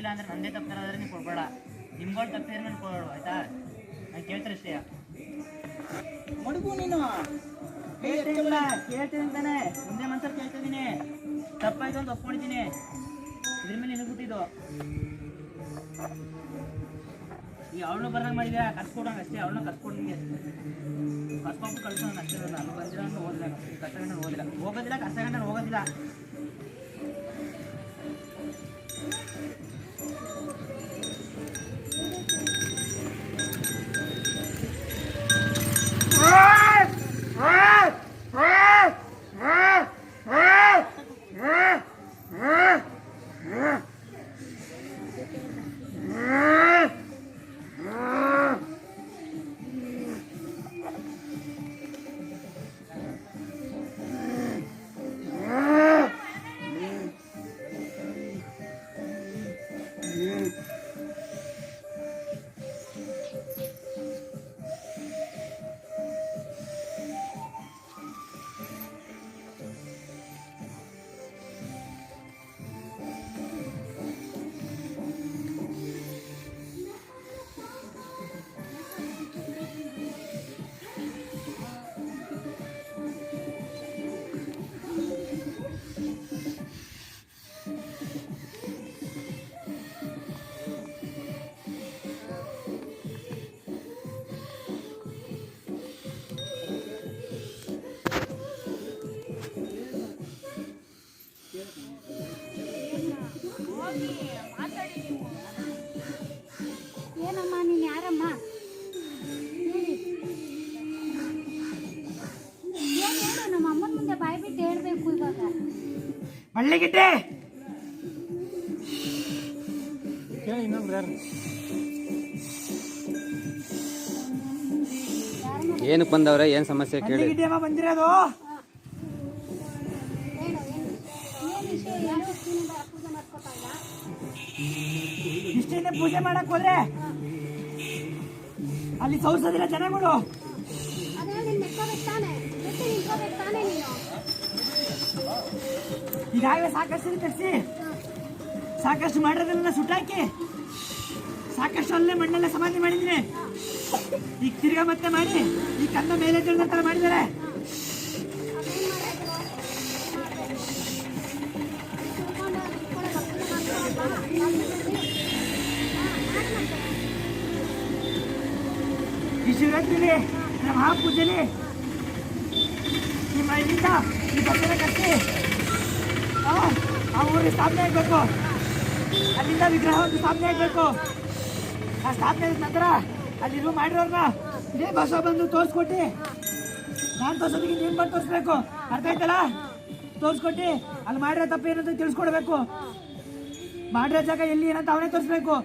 ಕೊಟ್ಟಿಲ್ಲ ಅಂದ್ರೆ ನಂದೇ ತಪ್ಪಿರೋದ್ರೆ ನೀವು ಕೊಡ್ಬೇಡ, ನಿಮ್ಗಳು ತಪ್ಪಿದ್ರೆ ನಾನು ಕೊಡೋಣ ಆಯ್ತಾ? ನಾನು ಕೇಳ್ತಾರೆ ಅಷ್ಟೇ. ಮಡುಗು ನೀನು ಕೇಳ್ತೀನಿ ಅಂತಾನೆ ಮುಂದೆ ಮನ್ಸಲ್ಲಿ ಕೇಳ್ತಿದ್ದೀನಿ. ತಪ್ಪಾಯ್ತು ಅಂತ ಒಪ್ಕೊಂಡಿದ್ದೀನಿ. ಇದ್ರ ಮೇಲೆ ನಿನಗೆ ಬಿಟ್ಟಿದ್ದು ಈಗ ಅವಳನ್ನು ಬರಂಗೆ ಮಾಡಿದ್ಯಾ, ಕರ್ಸ್ಕೊಡಂಗೆ ಅಷ್ಟೇ. ಅವಳನ್ನ ಕರ್ಸ್ಕೊಡಂಗೆ ಕರ್ಸ್ಕೊಂಡು ಕಳ್ಸೋಣ ಅಷ್ಟೇ. ನಾನು ಬಂದಿರೋ ಅಂತ ಓದಿಲ್ಲ, ಕಷ್ಟಗಂಡ ಹೋಗೋದಿಲ್ಲ, ಕಷ್ಟಗಂಡ ಹೋಗೋದಿಲ್ಲ. ಏನಮ್ಮ ನೀನು ಯಾರಮ್ಮ? ಹೇಳಿ ಏನು ಹೇಳು, ನಮ್ಮ ಅಮ್ಮನ ಮುಂದೆ ಬಾಯಿ ಬಿಟ್ಟು ಹೇಳ್ಬೇಕು ಇವಾಗ. ಬಳ್ಳಿಗಿಟ್ಟೆ ಇನ್ನೊಬ್ರು ಯಾರು? ಏನಕ್ಕೆ ಬಂದವ್ರೆ, ಏನು ಸಮಸ್ಯೆ ಕೇಳಿ. ಬಳ್ಳಿಗಿಟ್ಟೆ ಬಂದಿರೋದು ಇಷ್ಟೇನೆ ಪೂಜೆ ಮಾಡಕ್ ಹೋದ್ರೆ ಅಲ್ಲಿ ಸೌಸದಿಲ್ಲ ಜನಗಳು. ಈಗಾಗಲೇ ಸಾಕಷ್ಟು ತರಿಸಿ ಸಾಕಷ್ಟು ಮಾಡಿರೋದನ್ನ ಸುಟ್ಟಾಕಿ ಸಾಕಷ್ಟು ಅಲ್ಲೇ ಮಣ್ಣಲ್ಲೇ ಸಮಾಧಿ ಮಾಡಿದ್ದೀನಿ. ಈಗ ತಿರ್ಗಾ ಮತ್ತೆ ಮಾಡಿ ಈ ಕಂದ ಮೇಲೆ ತಿಳಿದಂತರ ಮಾಡಿದ್ದಾರೆ. ಈ ಶಿವರಾತ್ರಿಲಿ ನಮ್ಮ ಮಹಾಪೂಜೆಲಿ ನಿಮ್ಮ ಇಲ್ಲಿಂದ ಈ ಭಕ್ತರ ಕಟ್ಟಿ ಆ ಊರಿಗೆ ಸ್ಥಾಪನೆ ಆಗಬೇಕು. ಅಲ್ಲಿಂದ ವಿಗ್ರಹ ಒಂದು ಸ್ಥಾಪನೆ ಆಗಬೇಕು. ಆ ಸ್ಥಾಪನೆ ಆದ ನಂತರ ಅಲ್ಲಿ ಮಾಡಿರೋರ್ನ ಇದೇ ಬಸವ ಬಂದು ತೋರಿಸ್ಕೊಟ್ಟು ನಾನು ತೋರ್ಸೋದಕ್ಕೆ ನೀನು ಬಂದು ತೋರಿಸ್ಬೇಕು. ಅರ್ಥ ಆಯ್ತಲ್ಲ? ತೋರಿಸ್ಕೊಟ್ಟು ಅಲ್ಲಿ ಮಾಡಿರೋ ತಪ್ಪು ಏನಂತ ತಿಳಿಸ್ಕೊಡ್ಬೇಕು. ಮಾಡಿರೋ ಜಾಗ ಎಲ್ಲಿ ಏನಂತ ಅವನೇ ತೋರಿಸ್ಬೇಕು.